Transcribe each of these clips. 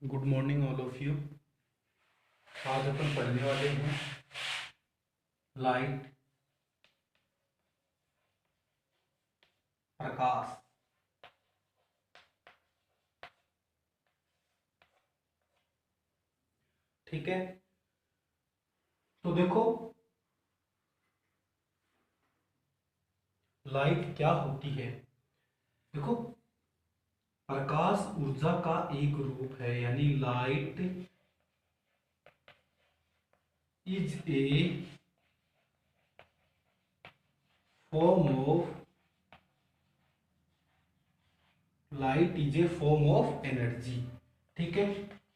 Good morning all of you. आज अपन पढ़ने वाले हैं लाइट, प्रकाश। ठीक है, तो देखो लाइट क्या होती है। देखो, प्रकाश ऊर्जा का एक रूप है, यानी light is a form of energy. ठीक है,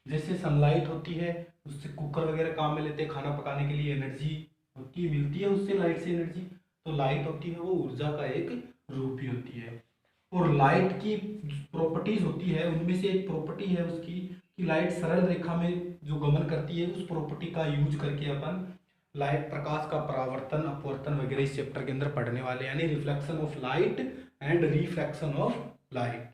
जैसे सनलाइट होती है, उससे कुकर वगैरह काम में लेते हैं, खाना पकाने के लिए एनर्जी होती है, मिलती है उससे, लाइट से एनर्जी। तो लाइट होती है वो ऊर्जा का एक रूप ही होती है। और लाइट की प्रॉपर्टीज होती है, उनमें से एक प्रॉपर्टी है उसकी कि लाइट सरल रेखा में जो गमन करती है, उस प्रॉपर्टी का यूज करके अपन लाइट, प्रकाश का परावर्तन, अपवर्तन वगैरह इस चैप्टर के अंदर पढ़ने वाले हैं, यानी reflection of light and refraction of light.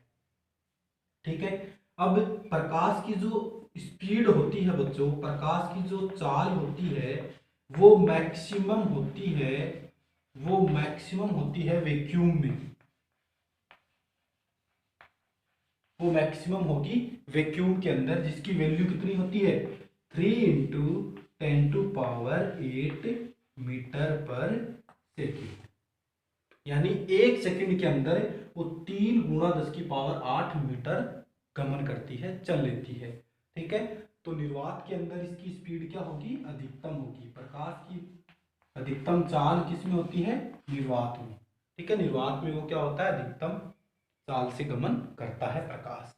ठीक है, अब प्रकाश की जो स्पीड होती है बच्चों, प्रकाश की जो चाल होती है वो मैक्सिमम होती है, वैक्यूम में। वो मैक्सिमम होगी वैक्यूम के अंदर, जिसकी वैल्यू कितनी होती है, 3 × 10⁸ मीटर पर सेकेंड। यानी एक सेकंड के अंदर वो 3 × 10⁸ मीटर गमन करती है, चल लेती है। ठीक है, तो निर्वात के अंदर इसकी स्पीड क्या होगी, अधिकतम होगी। प्रकाश की अधिकतम चाल किस में होती है, निर्वात में। ठीक है, निर्वात में वो क्या होता है, अधिकतम चाल से गमन करता है प्रकाश।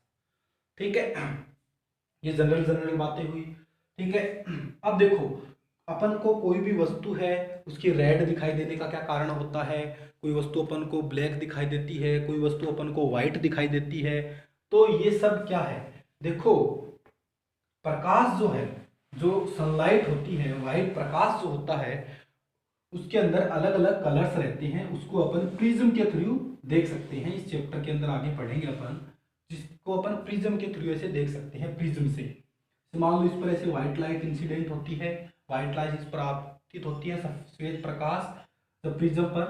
ठीक है, ये जनरल जनरल बातें हुई। ठीक है, अब देखो, अपन को कोई भी वस्तु है, उसकी रेड दिखाई देने का क्या कारण होता है। कोई वस्तु अपन को ब्लैक दिखाई देती है, कोई वस्तु अपन को व्हाइट दिखाई देती है। तो ये सब क्या है, देखो, प्रकाश जो है, जो सनलाइट होती है, व्हाइट प्रकाश जो होता है, उसके अंदर अलग अलग कलर्स रहते हैं, उसको अपन प्रिज्म के थ्रू देख सकते हैं। इस चैप्टर के अंदर आगे पढ़ेंगे अपन, जिसको अपन प्रिज्म के थ्रू ऐसे देख सकते हैं, प्रिज्म से। मान लो इस पर ऐसे व्हाइट लाइट इंसिडेंट होती है, व्हाइट लाइट इस पर आपतित होती है, सफेद प्रकाश जब प्रिज्म पर,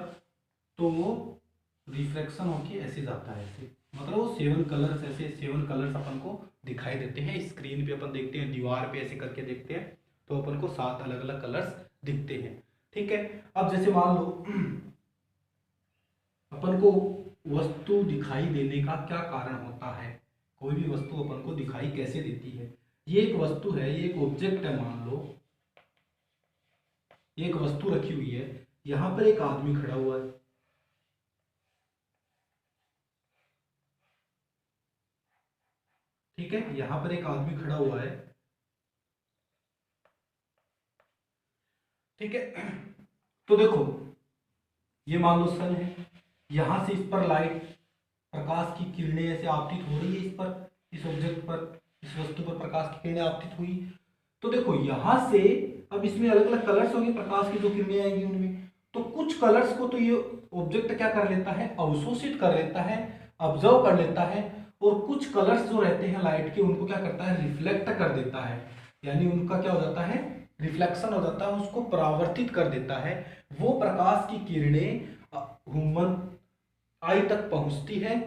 तो वो रिफ्लेक्शन होके ऐसे जाता है, ऐसे, मतलब वो 7 कलर्स, ऐसे 7 कलर्स अपन को दिखाई देते हैं। स्क्रीन पे अपन देखते हैं, दीवार पे ऐसे करके देखते हैं, तो अपन को 7 अलग अलग कलर्स दिखते हैं। ठीक है, अब जैसे मान लो अपन को वस्तु दिखाई देने का क्या कारण होता है, कोई भी वस्तु अपन को दिखाई कैसे देती है। ये एक वस्तु है, ये एक ऑब्जेक्ट है, मान लो ये एक वस्तु रखी हुई है, यहां पर एक आदमी खड़ा हुआ है। ठीक है, यहां पर एक आदमी खड़ा हुआ है। ठीक है, तो देखो, ये मान लो सन है, यहां से इस पर लाइट, प्रकाश की किरणें ऐसे आपतित हो रही है, इस पर, इस ऑब्जेक्ट पर, इस वस्तु पर प्रकाश की किरणें आपतित हुई। तो देखो यहां से, अब इसमें अलग अलग कलर्स होंगे, प्रकाश की जो किरणें आएंगी उनमें, तो कुछ कलर्स को तो ये ऑब्जेक्ट क्या कर लेता है, अवशोषित कर लेता है, ऑब्जर्व कर लेता है। और कुछ कलर्स जो रहते हैं लाइट के, उनको क्या करता है, रिफ्लेक्ट कर देता है, यानी उनका क्या हो जाता है, रिफ्लेक्शन हो जाता है, उसको परावर्तित कर देता है। वो प्रकाश की किरणें ह्यूमन आई तक पहुंचती है।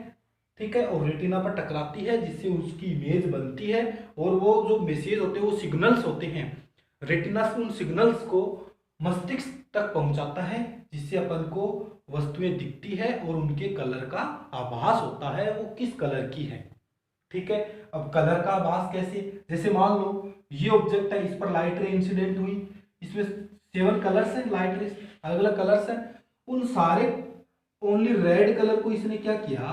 ठीक है, और रेटिना पर टकराती है, जिससे उसकी इमेज बनती है। और वो जो मैसेज होते हैं, वो सिग्नल्स होते हैं, रेटिना से उन सिग्नल्स को मस्तिष्क तक पहुंचाता है, जिससे अपन को वस्तुएं दिखती है और उनके कलर का आभास होता है, वो किस कलर की है। ठीक है, अब कलर का आभास कैसे, जैसे मान लो ये ऑब्जेक्ट है, इस पर लाइट रे इंसिडेंट हुई, इसमें 7 कलर्स हैं, लाइट रे अलग अलग कलर्स हैं, उन सारे, ओनली रेड कलर को इसने क्या किया,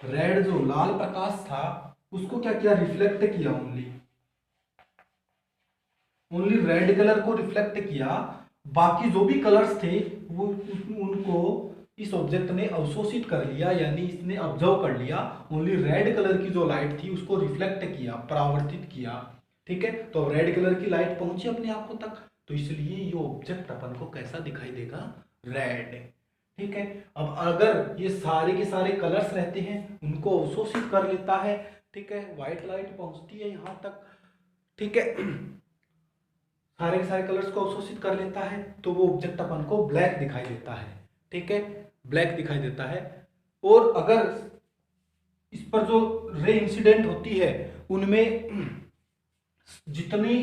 रेड जो लाल प्रकाश था उसको क्या किया, रिफ्लेक्ट किया, ओनली ओनली रेड कलर को रिफ्लेक्ट किया। बाकी जो भी कलर्स थे वो उनको इस ऑब्जेक्ट ने अवशोषित कर लिया, यानी इसने ऑब्जर्व कर लिया। ओनली रेड कलर की जो लाइट थी उसको रिफ्लेक्ट किया, परावर्तित किया। ठीक है, तो रेड कलर की लाइट पहुंची अपनी आंखों तक, तो इसलिए ये ऑब्जेक्ट अपन को कैसा दिखाई देगा, रेड। ठीक है, अब अगर ये सारे के सारे कलर्स रहते हैं, उनको अवशोषित कर लेता है, ठीक है, व्हाइट लाइट पहुंचती है यहाँ तक, ठीक है, सारे के सारे कलर्स को अवशोषित कर लेता है, तो वो ऑब्जेक्ट अपन को ब्लैक दिखाई देता है, ठीक है, ब्लैक दिखाई देता है। और अगर इस पर जो रे इंसिडेंट होती है उनमें जितनी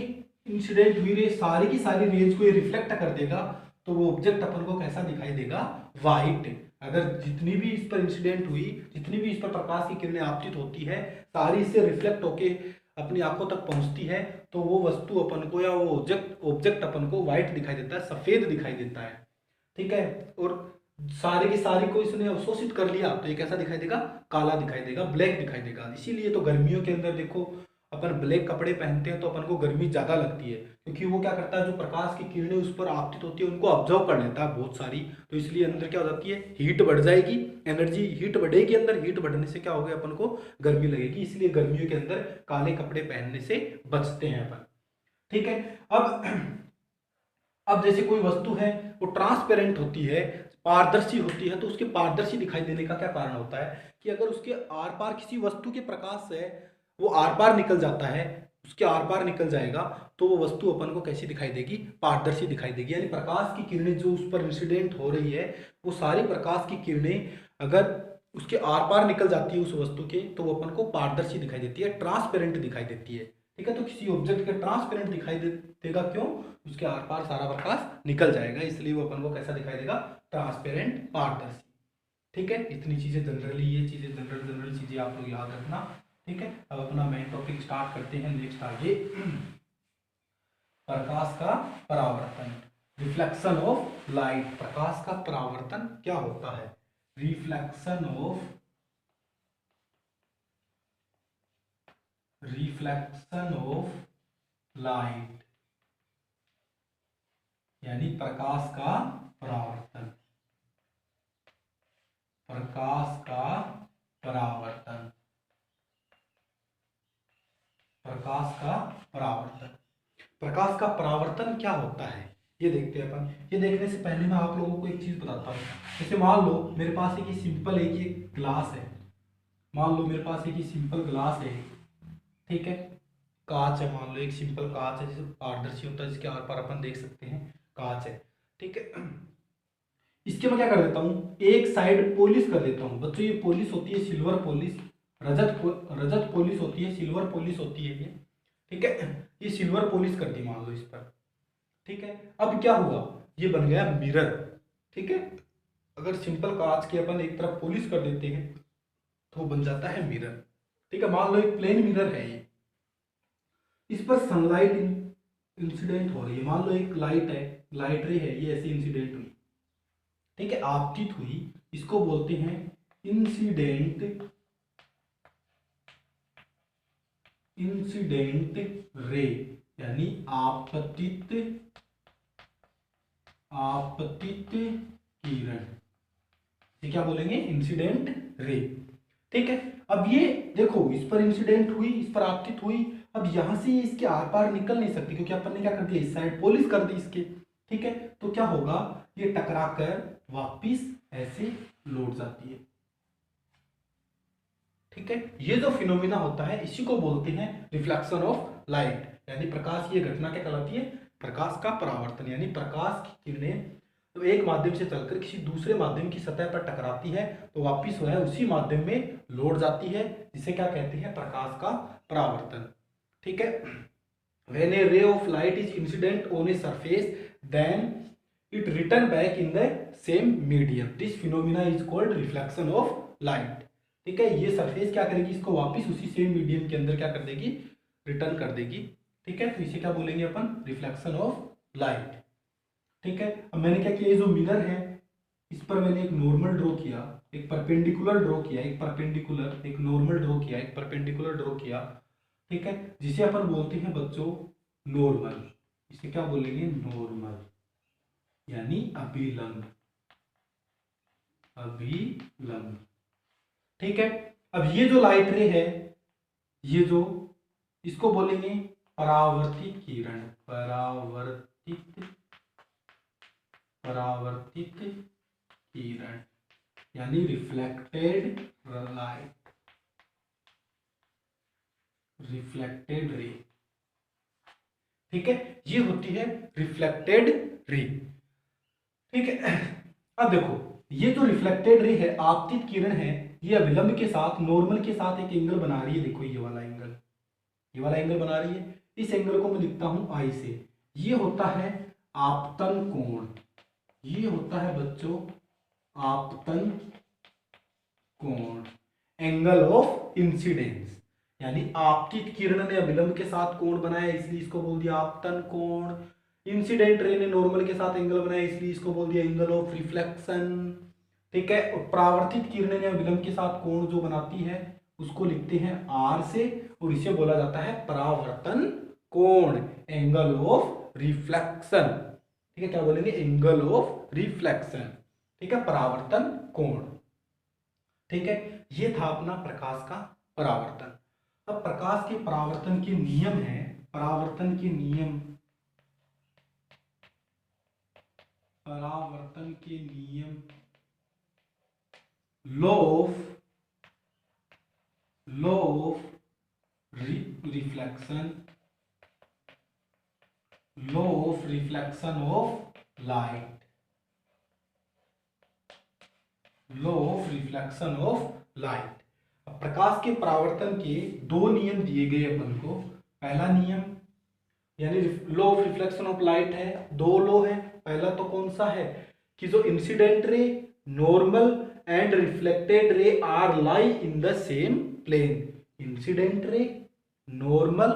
इंसिडेंट हुई रे सारी की सारी रेज को ये रिफ्लेक्ट कर देगा, तो वो ऑब्जेक्ट अपन को कैसा दिखाई देगा, वाइट। अगर जितनी भी इस पर इंसिडेंट हुई, जितनी भी इस पर प्रकाश की किरणें आपतित होती है, सारी इससे रिफ्लेक्ट होके अपनी आंखों तक पहुंचती है, तो वो वस्तु अपन को या वो ऑब्जेक्ट ऑब्जेक्ट अपन को व्हाइट दिखाई देता है, सफेद दिखाई देता है, ठीक है। और सारी की सारी को इसने अवशोषित कर लिया, तो ये कैसा दिखाई देगा, काला दिखाई देगा, ब्लैक दिखाई देगा। इसीलिए तो गर्मियों के अंदर देखो अपन ब्लैक कपड़े पहनते हैं तो अपन को गर्मी ज्यादा लगती है, क्योंकि वो क्या करता है, जो प्रकाश की किरणें उस पर आपतित होती है उनको ऑब्जर्व कर लेता है बहुत सारी, तो इसलिए अंदर क्या हो जाती है, हीट बढ़ जाएगी, एनर्जी हीट बढ़ेगी अंदर, हीट बढ़ने से क्या होगा, अपन को गर्मी लगेगी, इसलिए गर्मियों के अंदर काले कपड़े पहनने से बचते हैं अपन, ठीक है। अब जैसे कोई वस्तु है वो ट्रांसपेरेंट होती है, पारदर्शी होती है, तो उसके पारदर्शी दिखाई देने का क्या कारण होता है कि अगर उसके आर पार किसी वस्तु के प्रकाश से वो आर पार निकल जाता है, उसके आर पार निकल जाएगा, तो वो वस्तु अपन को कैसी दिखाई देगी, पारदर्शी दिखाई देगी। यानी प्रकाश की किरणें जो उस पर इंसिडेंट हो रही है, वो सारी प्रकाश की किरणें अगर उसके आर पार निकल जाती है उस वस्तु के, तो वो अपन को पारदर्शी दिखाई देती है, ट्रांसपेरेंट दिखाई देती है, ठीक है। तो किसी ऑब्जेक्ट के ट्रांसपेरेंट दिखाई देगा, क्यों, उसके आर पार सारा प्रकाश निकल जाएगा, इसलिए वो अपन को कैसा दिखाई देगा, ट्रांसपेरेंट, पारदर्शी, ठीक है। इतनी चीजें जनरली, ये चीजें जनरल जनरल चीजें आप लोग याद रखना, ठीक है। अब अपना मेन टॉपिक स्टार्ट करते हैं, नेक्स्ट आगे प्रकाश का परावर्तन, रिफ्लेक्शन ऑफ लाइट। प्रकाश का परावर्तन क्या होता है, रिफ्लेक्शन ऑफ लाइट, यानी प्रकाश का परावर्तन, प्रकाश का परावर्तन, प्रकाश का परावर्तन। प्रकाश का परावर्तन क्या होता है ये देखते हैं अपन। ये देखने से पहले मैं आप लोगों को एक चीज बताता हूँ। जैसे मान लो मेरे पास एक सिंपल एक ये ग्लास है, मान लो मेरे पास एक सिंपल ग्लास है, ठीक है, कांच है, मान लो एक सिंपल कांच है, जिसे पारदर्शी होता है, जिसके आर पार अपन देख सकते हैं, कांच है, ठीक है। इसके मैं क्या कर देता हूँ, एक साइड पॉलिश कर देता हूँ। बच्चों ये पॉलिश होती है सिल्वर पॉलिश, रजत पॉलिश होती है, सिल्वर पॉलिश होती है ये, ठीक है। ये सिल्वर पॉलिश कर दी मान लो इस पर, ठीक है। अब क्या हुआ, ये बन गया मिरर, ठीक है। अगर सिंपल कांच की अपन एक तरफ पॉलिश कर देते हैं तो बन जाता है मिरर, ठीक है। मान लो एक प्लेन मिरर है ये, इस पर सनलाइट इंसिडेंट हो रही है, मान लो एक लाइट है, लाइट रे है, ये ऐसी इंसिडेंट हुई, ठीक है, आपतित हुई, इसको बोलते हैं इंसिडेंट रे, यानी आपतित किरण, ये क्या बोलेंगे, इंसिडेंट रे, ठीक है। अब ये देखो इस पर इंसिडेंट हुई, इस पर आपतित हुई, अब यहां से इसके आर पार निकल नहीं सकती, क्योंकि अपन ने क्या कर दिया, इस साइड पॉलिश कर दी इसके, ठीक है। तो क्या होगा, ये टकरा कर वापिस ऐसे लौट जाती है, ठीक है। ये जो फिनोमिना होता है इसी को बोलते हैं रिफ्लेक्शन ऑफ लाइट, यानी प्रकाश की घटना क्या कहलाती है, प्रकाश का परावर्तन, यानी प्रकाश की किरणें तो एक माध्यम से चलकर किसी दूसरे माध्यम की सतह पर टकराती है, तो वापिस वह उसी माध्यम में लौट जाती है, जिसे क्या कहते हैं, प्रकाश का परावर्तन, ठीक है। When a ray of light is incident on a surface, then it return back in the same medium. This phenomena is called reflection of light. ठीक है, ये सरफेस क्या करेगी, इसको वापस उसी सेम मीडियम के अंदर क्या कर देगी, रिटर्न कर देगी, ठीक है। तो इसे क्या बोलेंगे अपन, रिफ्लेक्शन ऑफ लाइट, ठीक है। अब मैंने क्या किया, जो मिरर है इस पर मैंने एक नॉर्मल ड्रॉ किया, एक परपेंडिकुलर ड्रॉ किया, एक परपेंडिकुलर, एक नॉर्मल ड्रॉ किया, एक परपेंडिकुलर ड्रॉ किया, ठीक है, जिसे अपन बोलते हैं बच्चों नॉर्मल। इसे क्या बोलेंगे, नॉर्मल, यानी अभिलंब, अभिलंब, ठीक है। अब ये जो लाइट रे है, ये जो इसको बोलेंगे परावर्तित किरण, परावर्तित किरण, यानी रिफ्लेक्टेड लाइट, रिफ्लेक्टेड रे। ठीक है, ये होती है रिफ्लेक्टेड रे। ठीक है, अब देखो ये जो रिफ्लेक्टेड रे है, आपतित किरण है, ये अभिलंब के साथ नॉर्मल के साथ एक एंगल बना रही है। देखो ये वाला एंगल, ये वाला एंगल बना रही है। इस एंगल को मैं लिखता हूं आई से। ये होता है आपतन कोण, ये होता है बच्चों आपतन कोण, एंगल ऑफ इंसिडेंस। यानी आपतित किरण ने अभिलंब के साथ कोण बनाया इसलिए इसको बोल दिया आपतन कोण। इंसिडेंट रे ने नॉर्मल के साथ एंगल बनाया इसलिए इसको बोल दिया एंगल ऑफ रिफ्लेक्शन। ठीक है, और परावर्तित किरण ने अभिलंब के साथ कोण जो बनाती है उसको लिखते हैं आर से, और इसे बोला जाता है परावर्तन कोण, एंगल ऑफ रिफ्लेक्शन। ठीक है, क्या बोलेंगे, एंगल ऑफ रिफ्लेक्शन। ठीक है, परावर्तन कोण। ठीक है, ये था अपना प्रकाश का परावर्तन। अब प्रकाश के परावर्तन के नियम है, परावर्तन के नियम, परावर्तन के नियम, law of reflection, law of reflection of light, law of reflection of light. प्रकाश के परावर्तन के दो नियम दिए गए अपन को। पहला नियम यानी law of reflection of light है, दो लॉ है। पहला तो कौन सा है कि जो incident ray, normal and reflected ray are lie in the same plane. Incident ray, normal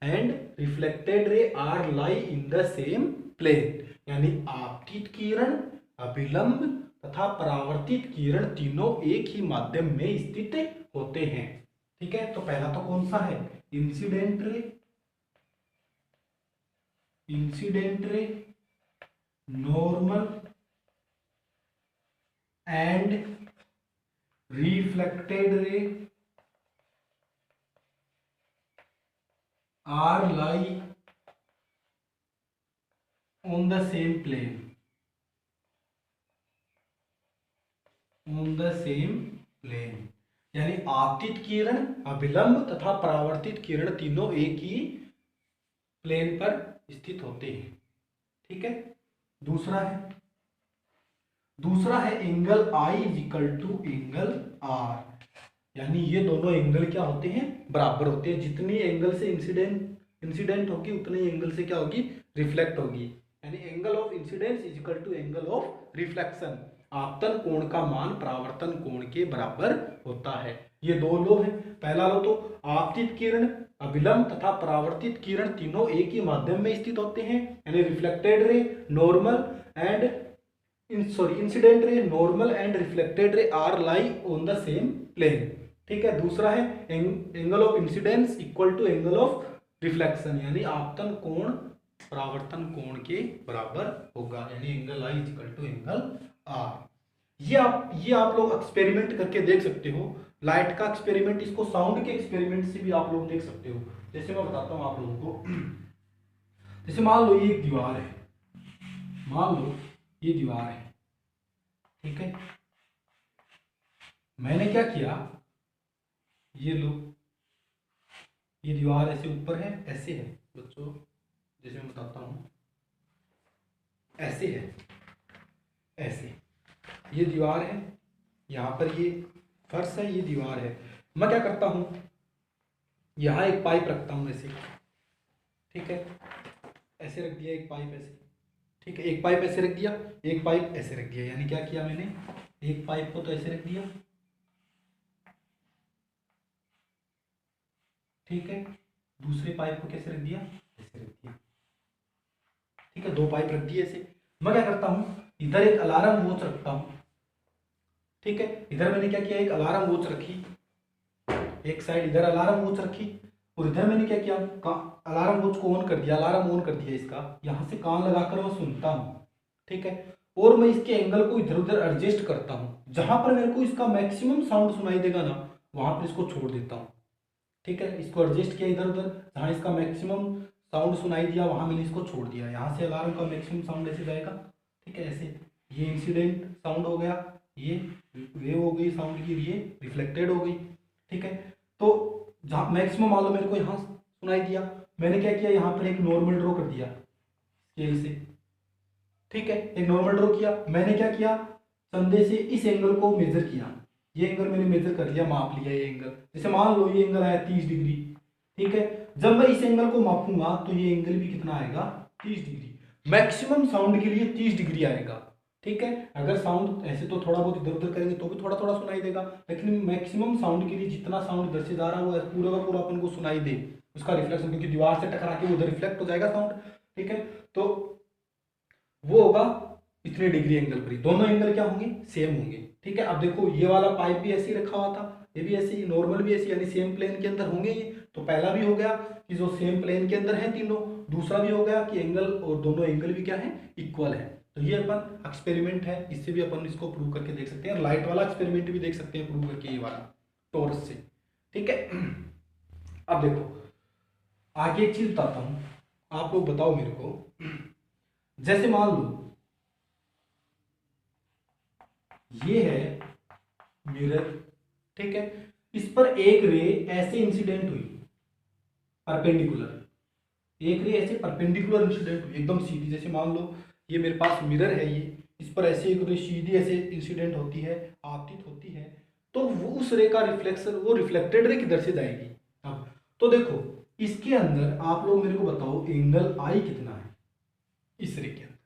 and reflected ray are lie in the same plane. यानी आपतित किरण, अभिलंब तथा परावर्तित किरण तीनों एक ही माध्यम में स्थित होते हैं। ठीक है, तो पहला तो कौन सा है, incident ray, incident ray, normal and reflected ray are lie on the same plane, on the same plane. यानी आपतित किरण, अभिलंब तथा परावर्तित किरण तीनों एक ही प्लेन पर स्थित होते हैं। ठीक है, दूसरा है angle i is equal to angle r. यानी ये दोनों एंगल क्या होते हैं, बराबर होते हैं। जितनी एंगल से इंसिडेंट होगी उतने एंगल से क्या होगी, रिफ्लेक्ट होगी। यानी angle of incidence is equal to angle of reflection. आपतन कोण का मान परावर्तन कोण के बराबर होता है। ये दो लॉ है। पहला लॉ तो आपतित किरण, अभिलंब तथा परावर्तित किरण तीनों एक ही माध्यम में स्थित होते हैं। यानी reflected ray, normal and incident ray, normal and reflected ray are lie on the same plane. ठीक है, दूसरा है angle of incidence equal to angle of reflection. यानी आपतन कोण परावर्तन कोण के बराबर होगा। यानी angle i equal to angle r. ये आप लोग एक्सपेरिमेंट करके देख सकते हो। लाइट का एक्सपेरिमेंट, इसको साउंड के एक्सपेरिमेंट से भी आप लोग देख सकते हो। जैसे मैं बताता हूं आप लोगों को, जैसे मान लो ये एक दीवार है, मान लो ये दीवार है। ठीक है, मैंने क्या किया, ये लो, ये दीवार ऐसे ऊपर है, ऐसे है बच्चों, जैसे मैं बताता हूं, ऐसे है, ऐसे ये दीवार है, यहां पर ये फर्श है, ये दीवार है। मैं क्या करता हूं, यहां एक पाइप रखता हूं ऐसे। ठीक है, ऐसे रख दिया एक पाइप ऐसे। ठीक है, एक पाइप ऐसे रख दिया, एक पाइप ऐसे रख दिया। यानी क्या किया मैंने, एक पाइप को तो ऐसे रख दिया, ठीक है, दूसरे पाइप को कैसे रख दिया, ऐसे रख दिया। ठीक है, दो पाइप रख दिए ऐसे। मैं क्या करता हूं, इधर एक अलार्म वॉच रखता हूं। ठीक है, इधर मैंने क्या किया, एक अलार्म वॉच रखी, एक साइड इधर अलार्म वॉच रखी, और इधर मैंने क्या किया, अलार्म वॉच को ऑन कर दिया, अलार्म ऑन कर दिया इसका, यहां से कान लगाकर मैं सुनता हूं। ठीक है, और मैं इसके एंगल को इधर उधर एडजस्ट करता हूं। जहां पर मेरे को इसका मैक्सिमम साउंड सुनाई देगा ना, वहां पर इसको छोड़ देता हूं। ठीक है, इसको एडजस्ट किया इधर उधर, जहां इसका मैक्सिमम साउंड सुनाई दिया वहां मैंने इसको छोड़ दिया। यहाँ से अलार्म का मैक्सिमम साउंड ऐसे जाएगा। ठीक है, ऐसे ये इंसिडेंट साउंड हो गया, ये वेव हो गई साउंड की, ये रिफ्लेक्टेड हो गई। ठीक है, तो जहाँ मैक्सिमम मान लो मेरे को यहाँ सुनाई दिया, मैंने क्या किया, यहाँ पर एक नॉर्मल ड्रॉ कर दिया स्केल से, ठीक है, एक नॉर्मल ड्रॉ किया। मैंने क्या किया, संदे से इस एंगल को मेजर किया, ये एंगल मैंने मेजर कर लिया, माप लिया ये एंगल, जैसे मान लो ये एंगल आया 30 डिग्री, ठीक है। जब मैं इस एंगल को मापूंगा तो ये एंगल भी कितना आएगा, 30 डिग्री। मैक्सिमम साउंड के लिए 30 डिग्री आएगा, ठीक है। अगर साउंड ऐसे तो थोड़ा बहुत इधर उधर करेंगे तो भी थोड़ा थोड़ा सुनाई देगा, लेकिन मैक्सिमम साउंड के लिए जितना साउंड इधर से जा रहा है वो पूरा का पूरा अपन को सुनाई दे, उसका रिफ्लेक्शन, क्योंकि दीवार से टकरा के उधर रिफ्लेक्ट हो जाएगा साउंड, ठीक है। तो वो होगा इतने डिग्री एंगल पर ही, दोनों एंगल क्या होंगे, सेम होंगे, ठीक है। अब देखो ये वाला पाइप भी ऐसे ही रखा हुआ था, ये भी ऐसे ही, नॉर्मल भी ऐसे, यानी सेम प्लेन के अंदर होंगे ये। तो पहला भी हो गया कि जो सेम प्लेन के अंदर है तीनों, दूसरा भी हो गया कि एंगल और दोनों एंगल भी क्या है, इक्वल है। तो ये अपन एक्सपेरिमेंट है, इससे भी अपन इसको प्रूव करके देख सकते हैं। लाइट वाला एक्सपेरिमेंट भी देख सकते हैं प्रूव करके, ये वाला टॉर्च से, ठीक है। अब देखो आगे एक चीज बताता हूं, आप लोग बताओ मेरे को, जैसे मान लो ये है मिरर, ठीक है, इस पर एक रे ऐसे इंसिडेंट हुई परपेंडिकुलर, एक रे ऐसे परपेंडिकुलर इंसिडेंट हुई एकदम सीधी, जैसे मान लो ये मेरे पास मिरर है, ये इस पर ऐसे एक रे सीधी ऐसे इंसिडेंट होती है, आपतित होती है, तो वो उस रे का रिफ्लेक्शन, वो रिफ्लेक्टेड रे किधर से जाएगी। अब तो देखो इसके अंदर आप लोग मेरे को बताओ एंगल आई कितना है इस रे के अंदर,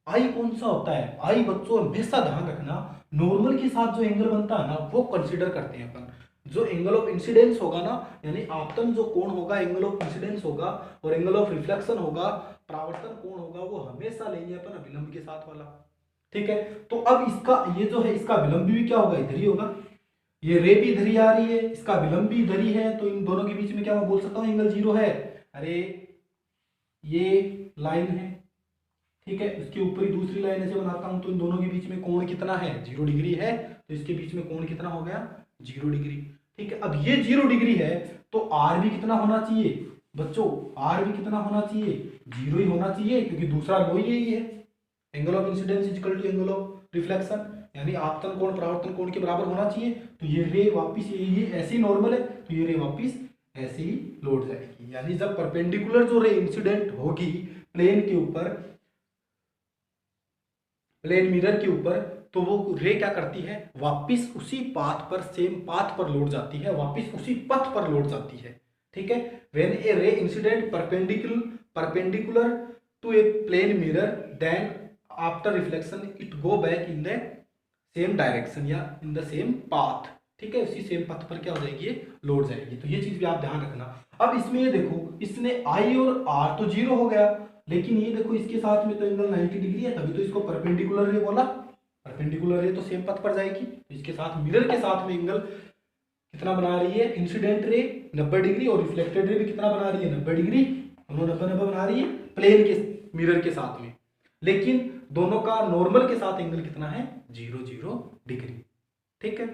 आई कौन सा होता है, आई बच्चों हमेशा ध्यान रखना, नॉर्मल के साथ जो एंगल बनता है ना वो कंसीडर करते हैं अपन। जो एंगल ऑफ इंसिडेंस होगा ना, यानी आपतन जो कोण होगा, एंगल ऑफ इंसिडेंस होगा, और एंगल ऑफ रिफ्लेक्शन होगा, परावर्तन कोण होगा, वो हमेशा लेंगे अपन अभिलंब के साथ वाला, ठीक है। तो अब इसका ये जो है, इसका विलंब भी क्या होगा, इधर ही होगा, ये रे भी इधर ही आ रही है, इसका विलंब भी इधर ही है, तो इन दोनों के बीच में क्या मैं बोल सकता हूँ, एंगल 0 है। अरे ये लाइन है, ठीक है, उसके ऊपर ही दूसरी लाइन ऐसे बनाता हूं, तो इन दोनों के बीच में कोण कितना है, 0 डिग्री है, तो इसके बीच में कोण कितना हो गया, 0 डिग्री, ठीक है। अब ये 0 डिग्री है तो आर भी कितना होना चाहिए बच्चों, आर भी कितना होना चाहिए, 0 ही होना चाहिए, क्योंकि दूसरा लो यही है, angle of incidence is equal to angle of reflection, यानी आपतन कोण परावर्तन कोण के बराबर होना चाहिए। तो ये रे वापिस ये ऐसे ही नॉर्मल है, तो ये रे वापिस ऐसे ही लौट जाएगी, यानी जब परपेंडिकुलर जो रे इंसिडेंट होगी प्लेन के ऊपर, प्लेन मिरर के ऊपर, तो वो रे क्या करती है, वापिस उसी पाथ पर, सेम पाथ पर लौट जाती है, वापिस उसी पथ पर लौट जाती है, ठीक है। When a ray incident perpendicular to a plane mirror, then after reflection it go back in the same direction या इन द सेम पाथ, ठीक है, उसी सेम पथ पर क्या हो जाएगी, लौट जाएगी। तो ये चीज भी आप ध्यान रखना। अब इसमें ये देखो, इसने आई और आर तो 0 हो गया, लेकिन ये देखो इसके साथ में तो एंगल 90 डिग्री है, तभी तो इसको परपेंडिकुलर रे बोला, परपेंडिकुलर रे तो सेम पथ पर जाएगी, तो इसके साथ मिरर के साथ में एंगल कितना बना रही है, इंसिडेंट रे 90 डिग्री और रिफ्लेक्टेड रे भी कितना बना रही है, 90 डिग्री, दोनों 90 बना रही है प्लेन के मिरर के साथ में, लेकिन दोनों का नॉर्मल के साथ एंगल कितना है, 0 डिग्री, ठीक है।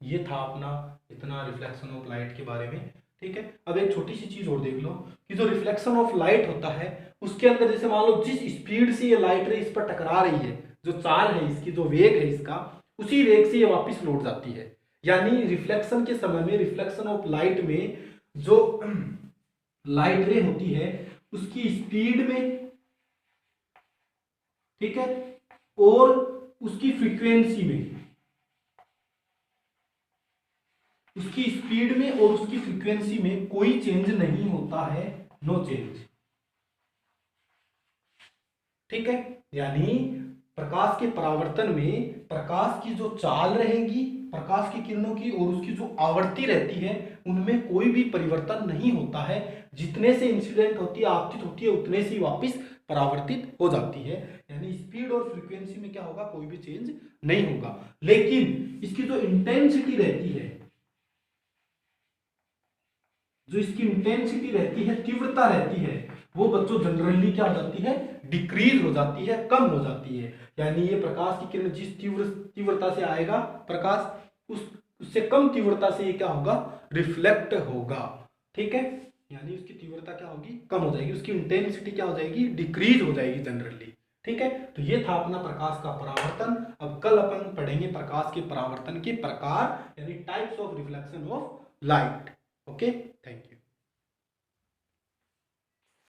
ये था अपना इतना रिफ्लेक्शन ऑफ लाइट के बारे में, ठीक है। अब एक छोटी सी चीज और देख लो कि जो रिफ्लेक्शन ऑफ लाइट होता है उसके अंदर, जैसे मान लो जिस स्पीड से ये लाइट रे इस पर टकरा रही है, जो चाल है इसकी, जो वेग है इसका, उसी वेग से ये वापस लौट जाती है। यानी रिफ्लेक्शन के समय में, रिफ्लेक्शन ऑफ लाइट में जो लाइट रे होती है उसकी स्पीड में, ठीक है, और उसकी फ्रीक्वेंसी में, उसकी स्पीड में और उसकी फ्रीक्वेंसी में कोई चेंज नहीं होता है, नो चेंज, ठीक है। यानी प्रकाश के परावर्तन में प्रकाश की जो चाल रहेगी, प्रकाश की किरणों की, और उसकी जो आवृत्ति रहती है, उनमें कोई भी परिवर्तन नहीं होता है, जितने से इंसिडेंट होती है, आपतित होती है, उतने से वापस परावर्तित हो जाती है। यानी स्पीड और फ्रीक्वेंसी में क्या होगा, कोई भी चेंज नहीं होगा, लेकिन इसकी जो इंटेंसिटी रहती है, जो इसकी इंटेंसिटी रहती है, तीव्रता रहती है, वो बच्चों जनरली क्या हो जाती है, डिक्रीज हो जाती है, कम हो जाती है। यानी ये प्रकाश की किरण जिस तीव्रता से आएगा प्रकाश, उससे कम तीव्रता से ये क्या होगा, रिफ्लेक्ट होगा, ठीक है। यानी उसकी तीव्रता क्या होगी, कम हो जाएगी, उसकी इंटेंसिटी क्या हो जाएगी, डिक्रीज हो जाएगी जनरली, ठीक है। तो ये था अपना प्रकाश का परावर्तन। अब कल अपन पढ़ेंगे प्रकाश के परावर्तन के प्रकार, यानी types of reflection of light. Okay, thank you.